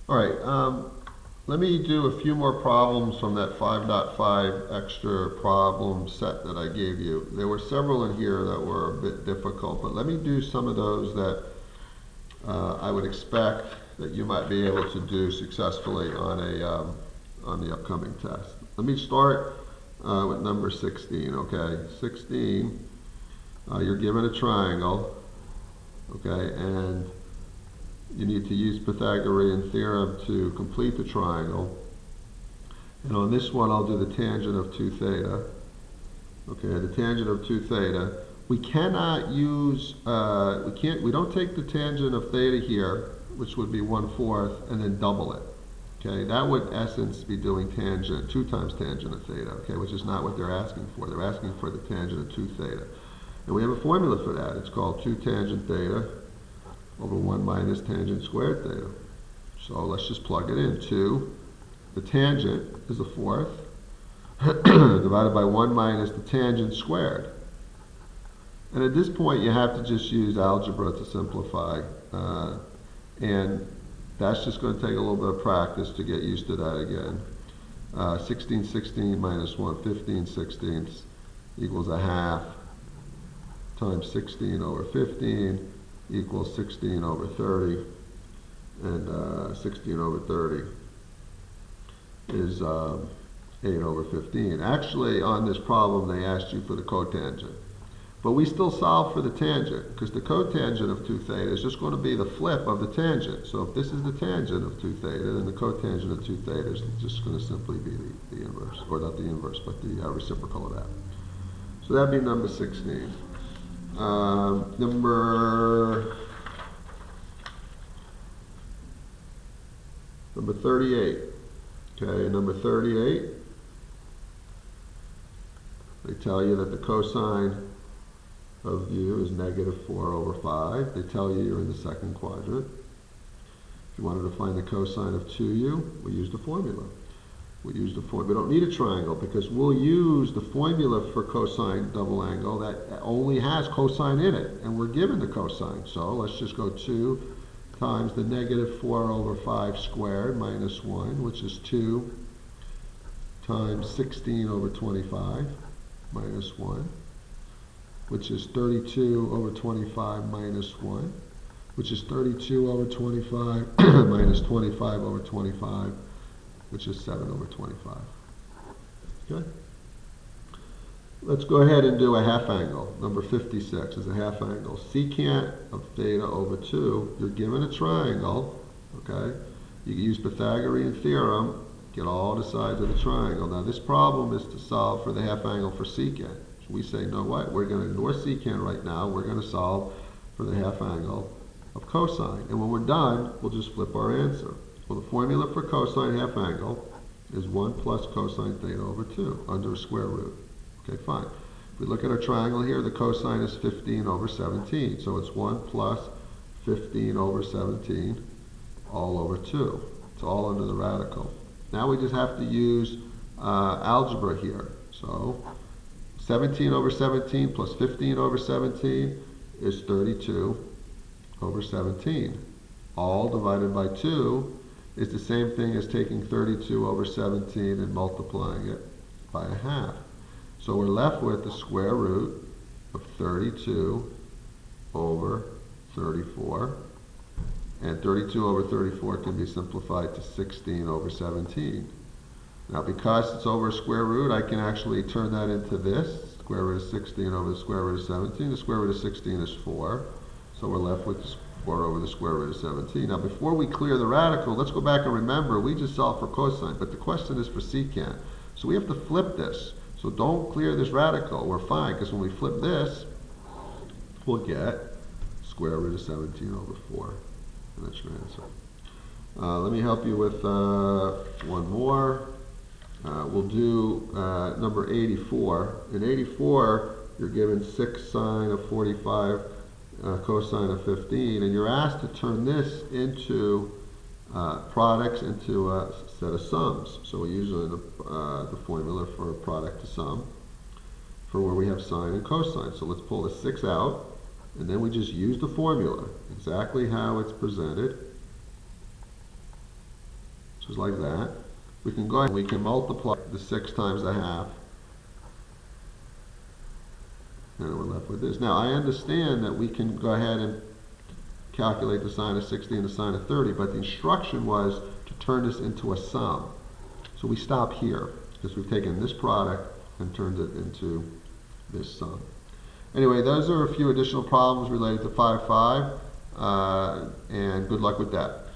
All right, let me do a few more problems from that 5.5 extra problem set that I gave you. There were several in here that were a bit difficult, but let me do some of those that I would expect that you might be able to do successfully on the upcoming test. Let me start with number 16, okay? 16, you're given a triangle, okay, and you need to use Pythagorean theorem to complete the triangle. And on this one, I'll do the tangent of 2 theta. Okay, the tangent of 2 theta. We cannot use, we don't take the tangent of theta here, which would be 1/4, and then double it. Okay, that would in essence be doing tangent, 2 times tangent of theta, okay, which is not what they're asking for. They're asking for the tangent of 2 theta. And we have a formula for that. It's called 2 tangent theta over 1 minus tangent squared theta. So let's just plug it in. 2, the tangent is 1/4, divided by 1 minus the tangent squared. And at this point, you have to just use algebra to simplify. And that's just going to take a little bit of practice to get used to that again. 16/16 minus 1/15/16 equals 1/2 times 16 over 15 equals 16 over 30. And 16 over 30 is 8 over 15. Actually, on this problem, they asked you for the cotangent. But we still solve for the tangent, because the cotangent of 2 theta is just going to be the flip of the tangent. So if this is the tangent of 2 theta, then the cotangent of 2 theta is just going to simply be the inverse, or not the inverse, but the reciprocal of that. So that'd be number 16. Number 38. Okay, number 38. They tell you that the cosine of u is -4 over 5. They tell you you're in the second quadrant. If you wanted to find the cosine of 2u, we use the formula. We don't need a triangle because we'll use the formula for cosine double angle that only has cosine in it, and we're given the cosine. So let's just go 2 times the -4 over 5 squared minus 1, which is 2 times 16 over 25 minus 1, which is 32 over 25 minus 1, which is 32 over 25 minus 25 over 25, which is 7 over 25. Okay? Let's go ahead and do a half angle. Number 56 is a half angle. Secant of theta over 2. You're given a triangle, okay? You can use Pythagorean theorem, get all the sides of the triangle. Now this problem is to solve for the half angle for secant. So we say, no, what? We're going to ignore secant right now. We're going to solve for the half angle of cosine. And when we're done, we'll just flip our answer. Well, the formula for cosine half angle is 1 plus cosine theta over 2 under a square root. Okay, fine. If we look at our triangle here, the cosine is 15 over 17. So it's 1 plus 15 over 17 all over 2. It's all under the radical. Now we just have to use algebra here. So 17 over 17 plus 15 over 17 is 32 over 17. All divided by 2 is the same thing as taking 32 over 17 and multiplying it by 1/2. So we're left with the square root of 32 over 34. And 32 over 34 can be simplified to 16 over 17. Now because it's over a square root, I can actually turn that into this. Square root of 16 over the square root of 17. The square root of 16 is 4. So we're left with 4 over the square root of 17. Now before we clear the radical, let's go back and remember, we just solved for cosine, but the question is for secant. So we have to flip this. So don't clear this radical. We're fine, because when we flip this, we'll get square root of 17 over 4. And that's your answer. Let me help you with one more. We'll do number 84. In 84, you're given 6 sine of 45 cosine of 15, and you're asked to turn this into products into a set of sums. So we're using the formula for product to sum for where we have sine and cosine. So let's pull the 6 out, and then we just use the formula, exactly how it's presented. Just like that. We can go ahead and we can multiply the 6 times the half. And we're left with this. Now, I understand that we can go ahead and calculate the sine of 60 and the sine of 30, but the instruction was to turn this into a sum. So we stop here, because we've taken this product and turned it into this sum. Anyway, those are a few additional problems related to 5-5, and good luck with that.